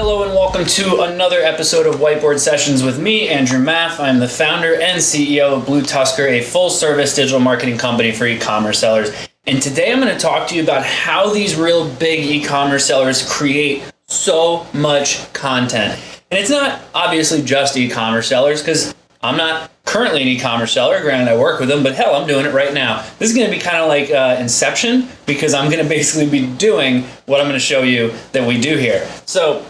Hello and welcome to another episode of Whiteboard Sessions with me, Andrew Maff. I'm the founder and CEO of BlueTuskr, a full-service digital marketing company for e-commerce sellers. And today I'm going to talk to you about how these real big e-commerce sellers create so much content. And it's not obviously just e-commerce sellers, because I'm not currently an e-commerce seller. Granted, I work with them, but hell, I'm doing it right now. This is going to be kind of like Inception, because I'm going to basically be doing what I'm going to show you that we do here. So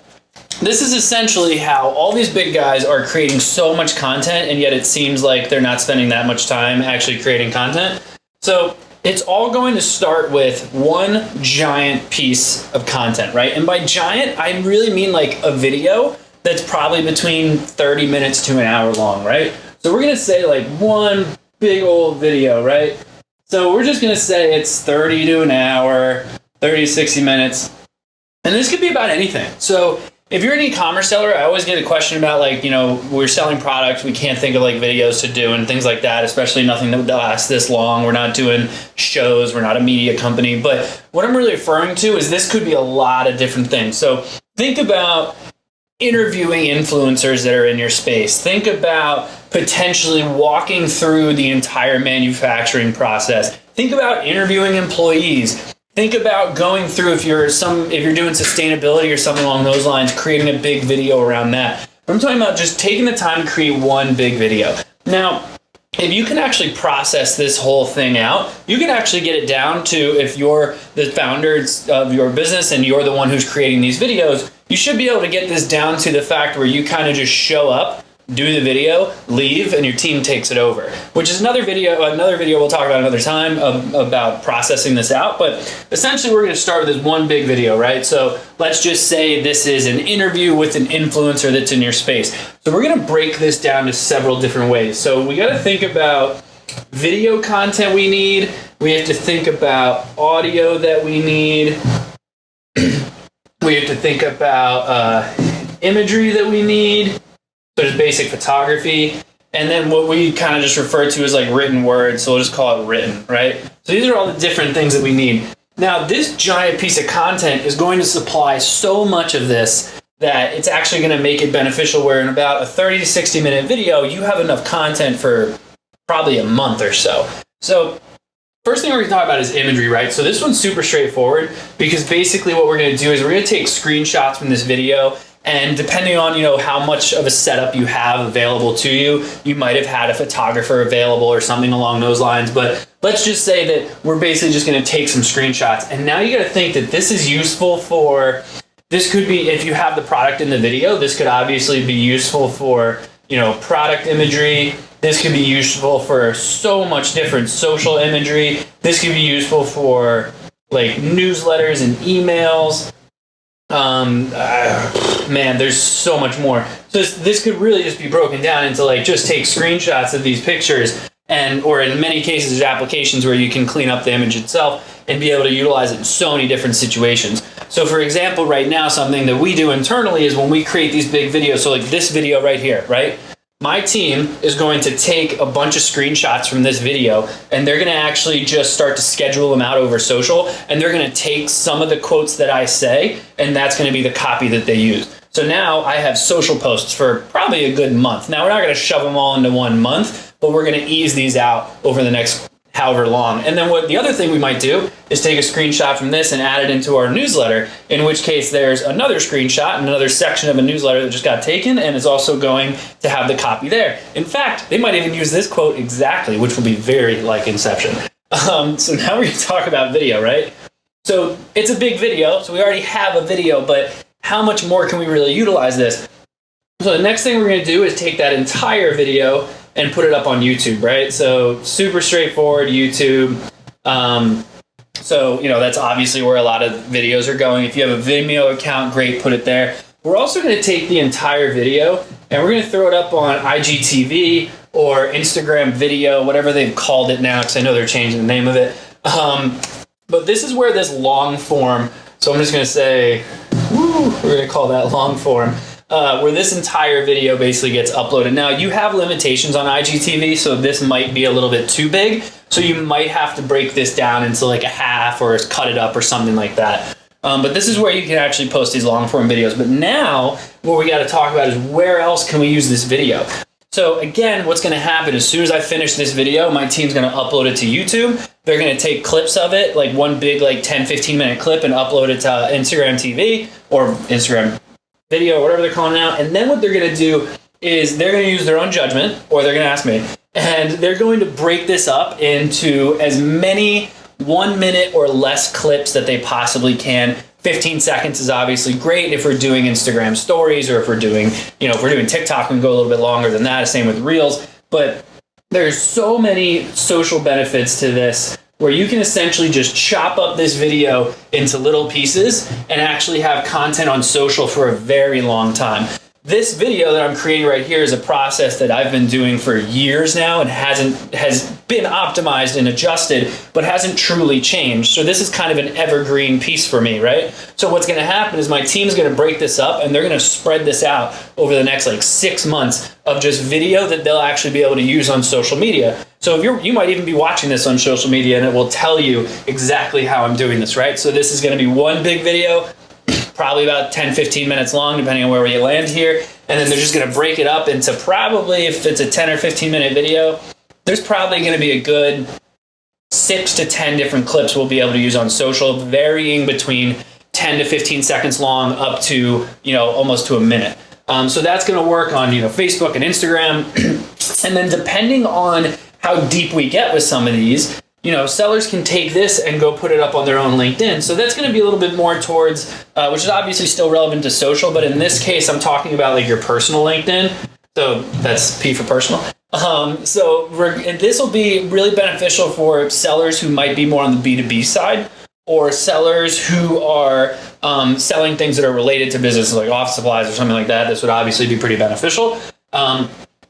this is essentially how all these big guys are creating so much content, and yet it seems like they're not spending that much time actually creating content. So it's all going to start with one giant piece of content, right? And by giant, I really mean like a video that's probably between 30 minutes to an hour long, right? So we're gonna say like one big old video, right? So we're just gonna say it's 30 to an hour, 30 to 60 minutes. And this could be about anything. So if you're an e-commerce seller, I always get a question about like, we're selling products, we can't think of like videos to do and things like that, especially nothing that lasts this long. We're not doing shows, we're not a media company. But what I'm really referring to is this could be a lot of different things. So think about interviewing influencers that are in your space. Think about potentially walking through the entire manufacturing process. Think about interviewing employees. Think about going through, if you're doing sustainability or something along those lines, creating a big video around that. I'm talking about just taking the time to create one big video. Now, if you can actually process this whole thing out, you can actually get it down to, if you're the founder of your business and you're the one who's creating these videos, you should be able to get this down to the fact where you kind of just show up, do the video, leave, and your team takes it over, which is another video we'll talk about another time about processing this out. But essentially we're going to start with this one big video, right? So let's just say this is an interview with an influencer that's in your space. So we're going to break this down to several different ways. So we got to think about video content we need. We have to think about audio that we need. We have to think about imagery that we need. There's basic photography, and then what we kind of just refer to as like written words, so we'll just call it written, right? So these are all the different things that we need. Now, this giant piece of content is going to supply so much of this that it's actually going to make it beneficial, where in about a 30 to 60 minute video, you have enough content for probably a month or so. So first thing we're going to talk about is imagery, right? So this one's super straightforward, because basically what we're going to do is we're going to take screenshots from this video. And depending on, how much of a setup you have available to you, you might have had a photographer available or something along those lines. But let's just say that we're basically just going to take some screenshots. And now you got to think that this is useful for, this could be, if you have the product in the video, this could obviously be useful for, product imagery. This could be useful for so much different social imagery. This could be useful for like newsletters and emails. Man, there's so much more. So this could really just be broken down into like, just take screenshots of these pictures, or in many cases there's applications where you can clean up the image itself and be able to utilize it in so many different situations. So for example, right now, something that we do internally is when we create these big videos, so like this video right here, right? My team is going to take a bunch of screenshots from this video, and they're going to actually just start to schedule them out over social, and they're going to take some of the quotes that I say, and that's going to be the copy that they use. So now I have social posts for probably a good month. Now we're not going to shove them all into 1 month, but we're going to ease these out over the next however long. And then the other thing we might do is take a screenshot from this and add it into our newsletter, in which case there's another screenshot and another section of a newsletter that just got taken, and is also going to have the copy there. In fact, they might even use this quote exactly, which will be very like Inception. So now we're going to talk about video, right? So it's a big video, so we already have a video, but how much more can we really utilize this? So the next thing we're going to do is take that entire video and put it up on YouTube, right? So super straightforward, YouTube. So, that's obviously where a lot of videos are going. If you have a Vimeo account, great, put it there. We're also going to take the entire video and we're going to throw it up on IGTV or Instagram video, whatever they've called it now, because I know they're changing the name of it. But this is where this long form, so I'm just going to say, we're going to call that long form. Where this entire video basically gets uploaded. Now, you have limitations on IGTV, so this might be a little bit too big. So you might have to break this down into like a half or cut it up or something like that. But this is where you can actually post these long form videos. But now what we got to talk about is where else can we use this video? So again, what's going to happen as soon as I finish this video, my team's going to upload it to YouTube. They're going to take clips of it, like one big 10, 15 minute clip, and upload it to Instagram TV or Instagram video, whatever they're calling it out. And then what they're going to do is they're going to use their own judgment, or they're going to ask me, and they're going to break this up into as many 1 minute or less clips that they possibly can. 15 seconds is obviously great if we're doing Instagram stories, or if we're doing, if we're doing TikTok, we can go a little bit longer than that. Same with Reels. But there's so many social benefits to this where you can essentially just chop up this video into little pieces and actually have content on social for a very long time. This video that I'm creating right here is a process that I've been doing for years now and has been optimized and adjusted, but hasn't truly changed. So this is kind of an evergreen piece for me, right? So what's going to happen is my team's going to break this up, and they're going to spread this out over the next 6 months of just video that they'll actually be able to use on social media. So if you might even be watching this on social media, and it will tell you exactly how I'm doing this, right? So this is going to be one big video, probably about 10, 15 minutes long, depending on where we land here. And then they're just going to break it up into probably, if it's a 10 or 15 minute video, there's probably going to be a good 6 to 10 different clips we'll be able to use on social, varying between 10 to 15 seconds long up to, almost to a minute. So that's going to work on, Facebook and Instagram. And then depending on how deep we get with some of these, sellers can take this and go put it up on their own LinkedIn. So that's going to be a little bit more towards, which is obviously still relevant to social, but in this case, I'm talking about your personal LinkedIn. So that's P for personal. And this will be really beneficial for sellers who might be more on the B2B side, or sellers who are selling things that are related to business, like office supplies or something like that. This would obviously be pretty beneficial.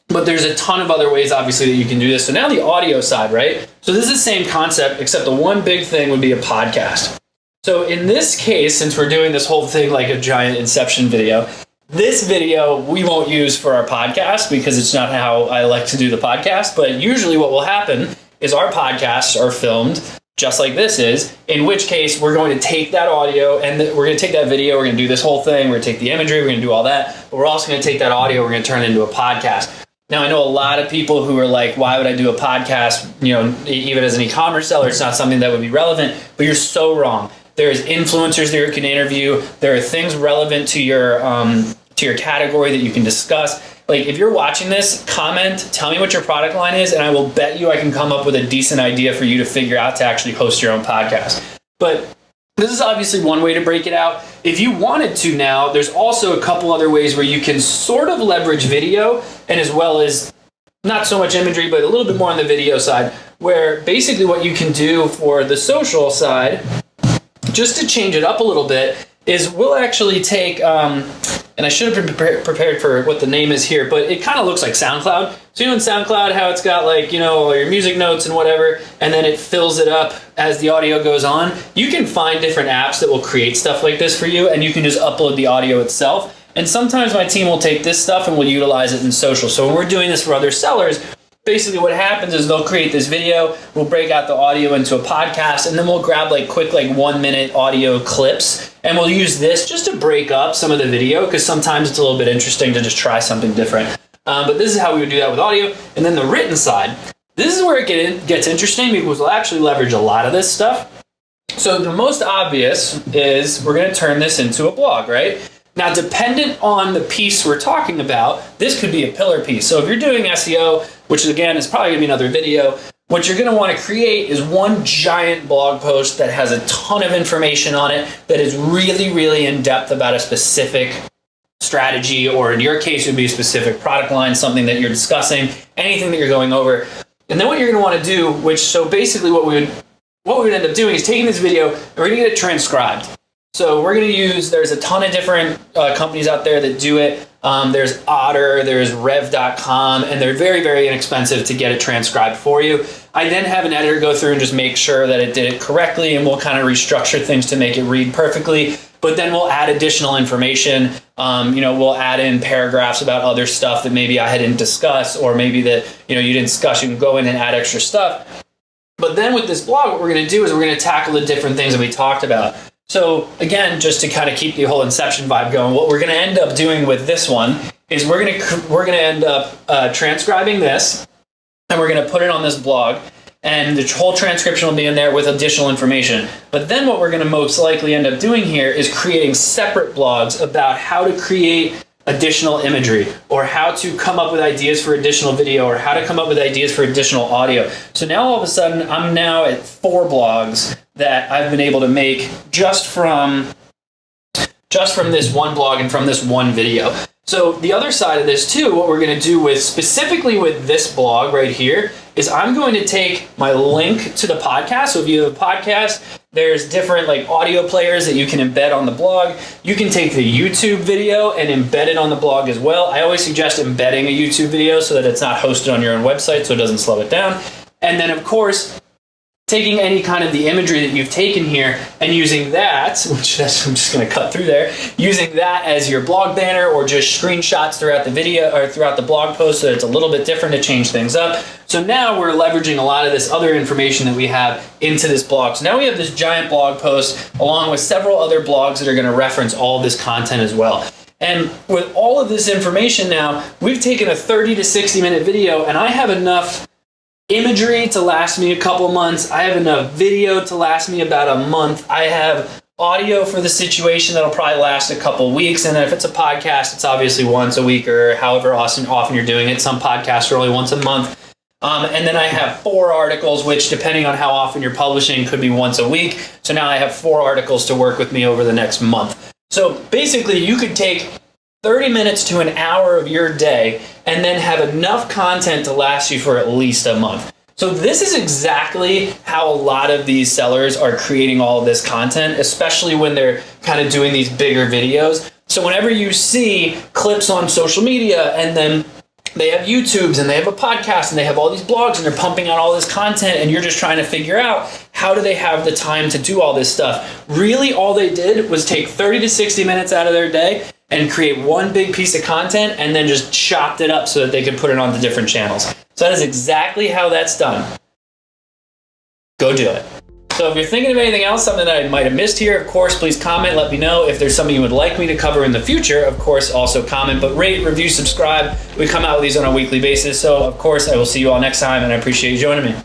But there's a ton of other ways, obviously, that you can do this. So now the audio side, right? So this is the same concept, except the one big thing would be a podcast. So in this case, since we're doing this whole thing like a giant Inception video, this video we won't use for our podcast because it's not how I like to do the podcast. But usually what will happen is our podcasts are filmed just like this is, in which case we're going to take that audio and we're going to take that video, we're going to do this whole thing, we're going to take the imagery, we're going to do all that, but we're also going to take that audio, we're going to turn it into a podcast. Now, I know a lot of people who are like, why would I do a podcast? Even as an e-commerce seller, it's not something that would be relevant, but you're so wrong. There's influencers that you can interview. There are things relevant to your category that you can discuss. If you're watching this, comment, tell me what your product line is, and I will bet you I can come up with a decent idea for you to figure out to actually host your own podcast. But this is obviously one way to break it out. If you wanted to now, there's also a couple other ways where you can sort of leverage video, and as well as not so much imagery, but a little bit more on the video side, where basically what you can do for the social side, just to change it up a little bit, is we'll actually take, and I should have been prepared for what the name is here, but it kind of looks like SoundCloud. So in SoundCloud, how it's got all your music notes and whatever, and then it fills it up as the audio goes on. You can find different apps that will create stuff like this for you, and you can just upload the audio itself. And sometimes my team will take this stuff and we'll utilize it in social. So when we're doing this for other sellers, basically what happens is they'll create this video, we'll break out the audio into a podcast, and then we'll grab quick 1 minute audio clips, and we'll use this just to break up some of the video, because sometimes it's a little bit interesting to just try something different. But this is how we would do that with audio. And then the written side, this is where it gets interesting, because we'll actually leverage a lot of this stuff. So the most obvious is we're going to turn this into a blog, right? Now, dependent on the piece we're talking about, this could be a pillar piece. So if you're doing SEO, which again is probably going to be another video, what you're going to want to create is one giant blog post that has a ton of information on it that is really, really in depth about a specific strategy, or in your case, it would be a specific product line, something that you're discussing, anything that you're going over. And then what you're going to want to do, so basically what we would end up doing is taking this video and we're going to get it transcribed. So we're going to use, there's a ton of different companies out there that do it. There's Otter, there's Rev.com, and they're very, very inexpensive to get it transcribed for you. I then have an editor go through and just make sure that it did it correctly, and we'll kind of restructure things to make it read perfectly. But then we'll add additional information. We'll add in paragraphs about other stuff that maybe I didn't discuss, or maybe that you didn't discuss. You can go in and add extra stuff. But then with this blog, what we're going to do is we're going to tackle the different things that we talked about. So again, just to kind of keep the whole Inception vibe going, what we're going to end up doing with this one is we're going to end up transcribing this, and we're going to put it on this blog, and the whole transcription will be in there with additional information. But then what we're going to most likely end up doing here is creating separate blogs about how to create additional imagery, or how to come up with ideas for additional video, or how to come up with ideas for additional audio. So now all of a sudden, I'm now at 4 blogs that I've been able to make just from this one blog and from this one video. So the other side of this too, what we're going to do specifically with this blog right here, is I'm going to take my link to the podcast. So if you have a podcast, there's different like audio players that you can embed on the blog. You can take the YouTube video and embed it on the blog as well. I always suggest embedding a YouTube video so that it's not hosted on your own website, so it doesn't slow it down. And then of course, taking any kind of the imagery that you've taken here and using that, I'm just going to cut through there, using that as your blog banner, or just screenshots throughout the video or throughout the blog post, so it's a little bit different to change things up. So now we're leveraging a lot of this other information that we have into this blog. So now we have this giant blog post along with several other blogs that are going to reference all of this content as well. And with all of this information now, we've taken a 30 to 60 minute video, and I have enough imagery to last me a couple months. I have enough video to last me about a month. I have audio for the situation that'll probably last a couple weeks. And then if it's a podcast, it's obviously once a week or however often you're doing it. Some podcasts are only once a month. And then I have 4 articles, which depending on how often you're publishing could be once a week. So now I have 4 articles to work with me over the next month. So basically you could take 30 minutes to an hour of your day and then have enough content to last you for at least a month. So this is exactly how a lot of these sellers are creating all of this content, especially when they're kind of doing these bigger videos. So whenever you see clips on social media, and then they have YouTubes and they have a podcast and they have all these blogs and they're pumping out all this content, and you're just trying to figure out how do they have the time to do all this stuff. Really, all they did was take 30 to 60 minutes out of their day and create one big piece of content and then just chopped it up so that they could put it onto different channels. So that is exactly how that's done. Go do it. So if you're thinking of anything else, something that I might have missed here, of course, please comment. Let me know. If there's something you would like me to cover in the future, of course, also comment. But rate, review, subscribe. We come out with these on a weekly basis. So, of course, I will see you all next time, and I appreciate you joining me.